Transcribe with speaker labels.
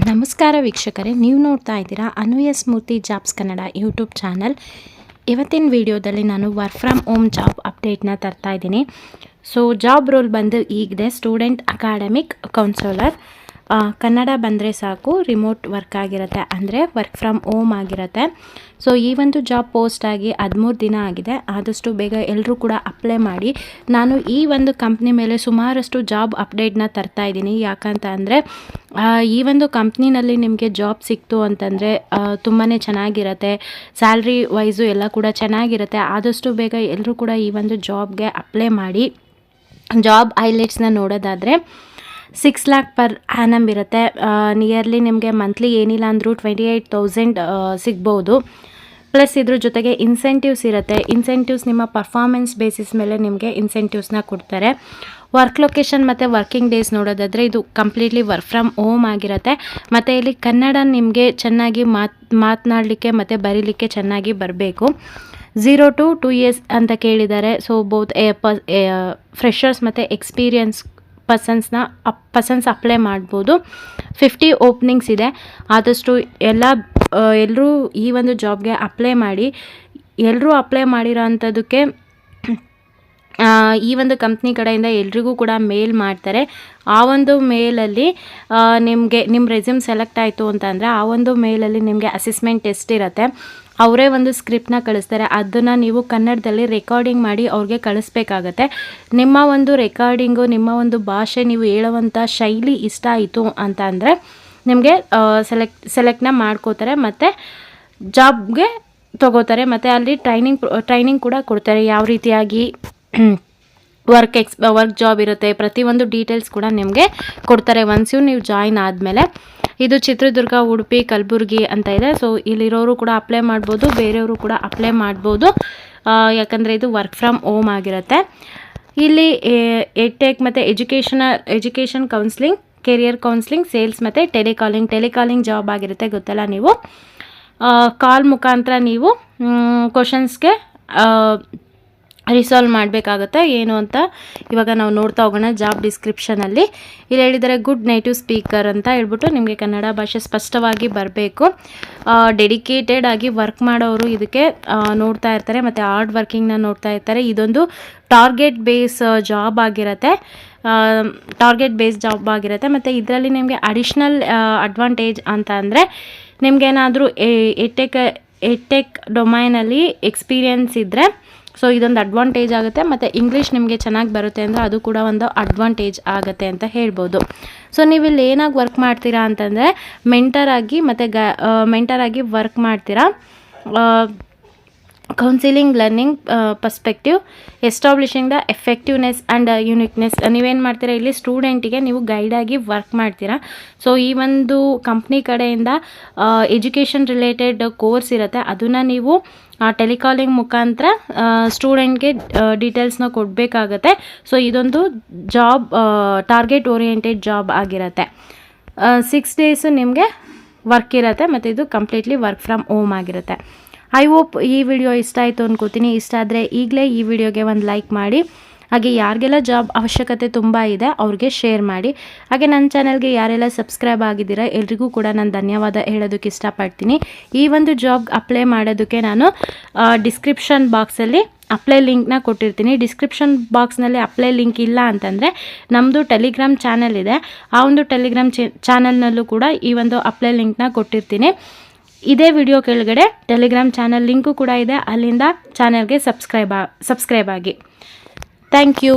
Speaker 1: ನಮಸ್ಕಾರ ವೀಕ್ಷಕರೇ, ನೀವು ನೋಡ್ತಾ ಇದ್ದೀರಾ ಅನುಯ ಸ್ಮೂರ್ತಿ ಜಾಬ್ಸ್ ಕನ್ನಡ ಯೂಟ್ಯೂಬ್ ಚಾನಲ್. ಇವತ್ತಿನ ವಿಡಿಯೋದಲ್ಲಿ ನಾನು ವರ್ಕ್ ಫ್ರಮ್ ಹೋಮ್ ಜಾಬ್ ಅಪ್ಡೇಟ್ನ ತರ್ತಾ ಇದ್ದೀನಿ. ಸೊ ಜಾಬ್ ರೋಲ್ ಬಂದು ಈಗಿದೆ ಸ್ಟೂಡೆಂಟ್ ಅಕಾಡೆಮಿಕ್ ಕೌನ್ಸಲರ್. ಕನ್ನಡ ಬಂದರೆ ಸಾಕು, ರಿಮೋಟ್ ವರ್ಕ್ ಆಗಿರುತ್ತೆ, ಅಂದರೆ ವರ್ಕ್ ಫ್ರಮ್ ಹೋಮ್ ಆಗಿರುತ್ತೆ. ಸೊ ಈ ಒಂದು ಜಾಬ್ ಪೋಸ್ಟ್ ಆಗಿ 13 ದಿನ ಆಗಿದೆ. ಆದಷ್ಟು ಬೇಗ ಎಲ್ಲರೂ ಕೂಡ ಅಪ್ಲೈ ಮಾಡಿ. ನಾನು ಈ ಒಂದು ಕಂಪ್ನಿ ಮೇಲೆ ಸುಮಾರಷ್ಟು ಜಾಬ್ ಅಪ್ಡೇಟ್ನ ತರ್ತಾ ಇದ್ದೀನಿ. ಯಾಕಂತ ಅಂದರೆ ಈ ಒಂದು ಕಂಪ್ನಿನಲ್ಲಿ ನಿಮಗೆ ಜಾಬ್ ಸಿಕ್ತು ಅಂತಂದರೆ ತುಂಬಾ ಚೆನ್ನಾಗಿರುತ್ತೆ. ಸ್ಯಾಲ್ರಿ ವೈಸು ಎಲ್ಲ ಕೂಡ ಚೆನ್ನಾಗಿರುತ್ತೆ. ಆದಷ್ಟು ಬೇಗ ಎಲ್ಲರೂ ಕೂಡ ಈ ಒಂದು ಜಾಬ್ಗೆ ಅಪ್ಲೈ ಮಾಡಿ. ಜಾಬ್ ಹೈಲೈಟ್ಸ್ನ ನೋಡೋದಾದರೆ 6 lakh ಪರ್ ಆ್ಯನಮ್ ಇರುತ್ತೆ. ನಿಯರ್ಲಿ ನಿಮಗೆ ಮಂತ್ಲಿ ಏನಿಲ್ಲ ಅಂದರೂ 28,000 ಸಿಗ್ಬೋದು. ಪ್ಲಸ್ ಇದ್ರ ಜೊತೆಗೆ ಇನ್ಸೆಂಟಿವ್ಸ್ ಇರುತ್ತೆ. ಇನ್ಸೆಂಟಿವ್ಸ್ ನಿಮ್ಮ ಪರ್ಫಾರ್ಮೆನ್ಸ್ ಬೇಸಿಸ್ ಮೇಲೆ ನಿಮಗೆ ಇನ್ಸೆಂಟಿವ್ಸ್ನ ಕೊಡ್ತಾರೆ. ವರ್ಕ್ ಲೊಕೇಶನ್ ಮತ್ತು ವರ್ಕಿಂಗ್ ಡೇಸ್ ನೋಡೋದಾದರೆ ಇದು ಕಂಪ್ಲೀಟ್ಲಿ ವರ್ಕ್ ಫ್ರಮ್ ಹೋಮ್ ಆಗಿರುತ್ತೆ. ಮತ್ತು ಇಲ್ಲಿ ಕನ್ನಡ ನಿಮಗೆ ಚೆನ್ನಾಗಿ ಮಾತನಾಡಲಿಕ್ಕೆ ಮತ್ತು ಬರೀಲಿಕ್ಕೆ ಚೆನ್ನಾಗಿ ಬರಬೇಕು. 0 to 2 years ಅಂತ ಕೇಳಿದ್ದಾರೆ. ಸೊ ಬೋತ್ ಫ್ರೆಷರ್ಸ್ ಮತ್ತು ಎಕ್ಸ್ಪೀರಿಯನ್ಸ್ ಪರ್ಸನ್ಸ್ ಅಪ್ಲೈ ಮಾಡ್ಬೋದು. 50 ಓಪನಿಂಗ್ಸ್ ಇದೆ. ಆದಷ್ಟು ಎಲ್ಲರೂ ಈ ಒಂದು ಜಾಬ್ಗೆ ಅಪ್ಲೈ ಮಾಡಿ. ಎಲ್ಲರೂ ಅಪ್ಲೈ ಮಾಡಿರೋ ಅಂಥದ್ದಕ್ಕೆ ಈ ಒಂದು ಕಂಪ್ನಿ ಕಡೆಯಿಂದ ಎಲ್ರಿಗೂ ಕೂಡ ಮೇಲ್ ಮಾಡ್ತಾರೆ. ಆ ಒಂದು ಮೇಲಲ್ಲಿ ನಿಮ್ಮ ರೆಸ್ಯೂಮ್ ಸೆಲೆಕ್ಟ್ ಆಯಿತು ಅಂತಂದರೆ ಆ ಒಂದು ಮೇಲಲ್ಲಿ ನಿಮಗೆ ಅಸೆಸ್ಮೆಂಟ್ ಟೆಸ್ಟ್ ಇರುತ್ತೆ. ಅವರೇ ಒಂದು ಸ್ಕ್ರಿಪ್ಟ್ನ ಕಳಿಸ್ತಾರೆ. ಅದನ್ನು ನೀವು ಕನ್ನಡದಲ್ಲಿ ರೆಕಾರ್ಡಿಂಗ್ ಮಾಡಿ ಅವ್ರಿಗೆ ಕಳಿಸ್ಬೇಕಾಗತ್ತೆ. ನಿಮ್ಮ ಒಂದು ರೆಕಾರ್ಡಿಂಗು, ನಿಮ್ಮ ಒಂದು ಭಾಷೆ, ನೀವು ಹೇಳುವಂಥ ಶೈಲಿ ಇಷ್ಟ ಆಯಿತು ಅಂತ ಅಂದರೆ ನಿಮಗೆ ಸೆಲೆಕ್ಟ್ನ ಮಾಡ್ಕೋತಾರೆ ಮತ್ತು ಜಾಬ್ಗೆ ತಗೋತಾರೆ. ಮತ್ತು ಅಲ್ಲಿ ಟ್ರೈನಿಂಗ್ ಕೂಡ ಕೊಡ್ತಾರೆ. ಯಾವ ರೀತಿಯಾಗಿ ವರ್ಕ್ ಜಾಬ್ ಇರುತ್ತೆ, ಪ್ರತಿಯೊಂದು ಡೀಟೇಲ್ಸ್ ಕೂಡ ನಿಮಗೆ ಕೊಡ್ತಾರೆ ಒನ್ಸ್ ನೀವು ಜಾಯಿನ್ ಆದಮೇಲೆ. ಇದು ಚಿತ್ರದುರ್ಗ, ಉಡುಪಿ, ಕಲಬುರಗಿ ಅಂತ ಇದೆ. ಸೊ ಇಲ್ಲಿರೋರು ಕೂಡ ಅಪ್ಲೈ ಮಾಡ್ಬೋದು, ಬೇರೆಯವರು ಕೂಡ ಅಪ್ಲೈ ಮಾಡ್ಬೋದು. ಯಾಕಂದರೆ ಇದು ವರ್ಕ್ ಫ್ರಮ್ ಹೋಮ್ ಆಗಿರುತ್ತೆ. ಇಲ್ಲಿ ಎಡ್ಟೆಕ್ ಮತ್ತು education counselling, career counselling, sales ಮತ್ತು ಟೆಲಿಕಾಲಿಂಗ್ ಜಾಬ್ ಆಗಿರುತ್ತೆ. ಗೊತ್ತಲ್ಲ, ನೀವು ಕಾಲ್ ಮುಖಾಂತರ ನೀವು ಕ್ವಶನ್ಸ್ಗೆ ರಿಸಾಲ್ವ್ ಮಾಡಬೇಕಾಗತ್ತೆ. ಏನು ಅಂತ ಇವಾಗ ನಾವು ನೋಡ್ತಾ ಹೋಗೋಣ. ಜಾಬ್ ಡಿಸ್ಕ್ರಿಪ್ಷನಲ್ಲಿ ಇಲ್ಲಿ ಹೇಳಿದರೆ ಗುಡ್ ನೇಟಿವ್ ಸ್ಪೀಕರ್ ಅಂತ ಹೇಳ್ಬಿಟ್ಟು ನಿಮಗೆ ಕನ್ನಡ ಭಾಷೆ ಸ್ಪಷ್ಟವಾಗಿ ಬರಬೇಕು. ಡೆಡಿಕೇಟೆಡ್ ಆಗಿ ವರ್ಕ್ ಮಾಡೋರು ಇದಕ್ಕೆ ನೋಡ್ತಾ ಇರ್ತಾರೆ ಮತ್ತು ಹಾರ್ಡ್ ವರ್ಕಿಂಗ್ನ ನೋಡ್ತಾ ಇರ್ತಾರೆ. ಇದೊಂದು ಟಾರ್ಗೆಟ್ ಬೇಸ್ ಜಾಬ್ ಆಗಿರುತ್ತೆ. ಮತ್ತು ಇದರಲ್ಲಿ ನಿಮಗೆ ಅಡಿಷ್ನಲ್ ಅಡ್ವಾಂಟೇಜ್ ಅಂತ ಅಂದರೆ ನಿಮಗೇನಾದರೂ ಎಡ್ಟೆಕ್ ಡೊಮೈನಲ್ಲಿ ಎಕ್ಸ್ಪೀರಿಯನ್ಸ್ ಇದ್ದರೆ ಸೊ ಇದೊಂದು ಅಡ್ವಾಂಟೇಜ್ ಆಗುತ್ತೆ. ಮತ್ತು ಇಂಗ್ಲೀಷ್ ನಿಮಗೆ ಚೆನ್ನಾಗಿ ಬರುತ್ತೆ ಅಂದರೆ ಅದು ಕೂಡ ಒಂದು ಅಡ್ವಾಂಟೇಜ್ ಆಗುತ್ತೆ ಅಂತ ಹೇಳ್ಬೋದು. ಸೊ ನೀವು ಇಲ್ಲಿ ಏನಾಗಿ ವರ್ಕ್ ಮಾಡ್ತೀರಾ ಅಂತಂದರೆ ಮೆಂಟರ್ ಆಗಿ ವರ್ಕ್ ಮಾಡ್ತೀರಾ. Counselling, learning perspective, establishing the effectiveness and uniqueness. ನೀವೇನು ಮಾಡ್ತೀರಾ, ಇಲ್ಲಿ ಸ್ಟೂಡೆಂಟಿಗೆ ನೀವು ಗೈಡಾಗಿ ವರ್ಕ್ ಮಾಡ್ತೀರಾ. ಸೊ ಈ ಒಂದು ಕಂಪ್ನಿ ಕಡೆಯಿಂದ ಎಜುಕೇಷನ್ ರಿಲೇಟೆಡ್ ಕೋರ್ಸ್ ಇರುತ್ತೆ. ಅದನ್ನು ನೀವು ಟೆಲಿಕಾಲಿಂಗ್ ಮುಖಾಂತರ ಸ್ಟೂಡೆಂಟ್ಗೆ ಡೀಟೇಲ್ಸ್ನ ಕೊಡಬೇಕಾಗತ್ತೆ. ಸೊ ಇದೊಂದು ಜಾಬ್ ಟಾರ್ಗೆಟ್ ಓರಿಯೆಂಟೆಡ್ ಜಾಬ್ ಆಗಿರುತ್ತೆ. 6 days ನಿಮಗೆ ವರ್ಕ್ ಇರುತ್ತೆ ಮತ್ತು ಇದು ಕಂಪ್ಲೀಟ್ಲಿ ವರ್ಕ್ ಫ್ರಮ್ ಹೋಮ್ ಆಗಿರುತ್ತೆ. ಐ ಹೋಪ್ ಈ ವಿಡಿಯೋ ಇಷ್ಟ ಆಯಿತು ಅನ್ಕೋತೀನಿ. ಇಷ್ಟ ಆದರೆ ಈಗಲೇ ಈ ವಿಡಿಯೋಗೆ ಒಂದು ಲೈಕ್ ಮಾಡಿ. ಹಾಗೆ ಯಾರಿಗೆಲ್ಲ ಜಾಬ್ ಅವಶ್ಯಕತೆ ತುಂಬ ಇದೆ ಅವ್ರಿಗೆ ಶೇರ್ ಮಾಡಿ. ಹಾಗೆ ನನ್ನ ಚಾನಲ್ಗೆ ಯಾರೆಲ್ಲ ಸಬ್ಸ್ಕ್ರೈಬ್ ಆಗಿದ್ದೀರಾ ಎಲ್ರಿಗೂ ಕೂಡ ನಾನು ಧನ್ಯವಾದ ಹೇಳೋದಕ್ಕೆ ಇಷ್ಟಪಡ್ತೀನಿ. ಈ ಒಂದು ಜಾಬ್ ಅಪ್ಲೈ ಮಾಡೋದಕ್ಕೆ ನಾನು ಡಿಸ್ಕ್ರಿಪ್ಷನ್ ಬಾಕ್ಸಲ್ಲಿ ಅಪ್ಲೈ ಲಿಂಕ್ನ ಕೊಟ್ಟಿರ್ತೀನಿ. ಡಿಸ್ಕ್ರಿಪ್ಷನ್ ಬಾಕ್ಸ್ನಲ್ಲಿ ಅಪ್ಲೈ ಲಿಂಕ್ ಇಲ್ಲ ಅಂತಂದರೆ ನಮ್ಮದು ಟೆಲಿಗ್ರಾಮ್ ಚಾನಲ್ ಇದೆ. ಆ ಒಂದು ಟೆಲಿಗ್ರಾಮ್ ಚಾನಲ್ನಲ್ಲೂ ಕೂಡ ಈ ಒಂದು ಅಪ್ಲೈ ಲಿಂಕ್ನ ಕೊಟ್ಟಿರ್ತೀನಿ. ಇದೇ ವಿಡಿಯೋ ಕೆಳಗಡೆ ಟೆಲಿಗ್ರಾಮ್ ಚಾನಲ್ ಲಿಂಕು ಕೂಡ ಇದೆ. ಅಲ್ಲಿಂದ ಚಾನಲ್ಗೆ ಸಬ್ಸ್ಕ್ರೈಬ್ ಆಗಿ. Thank you.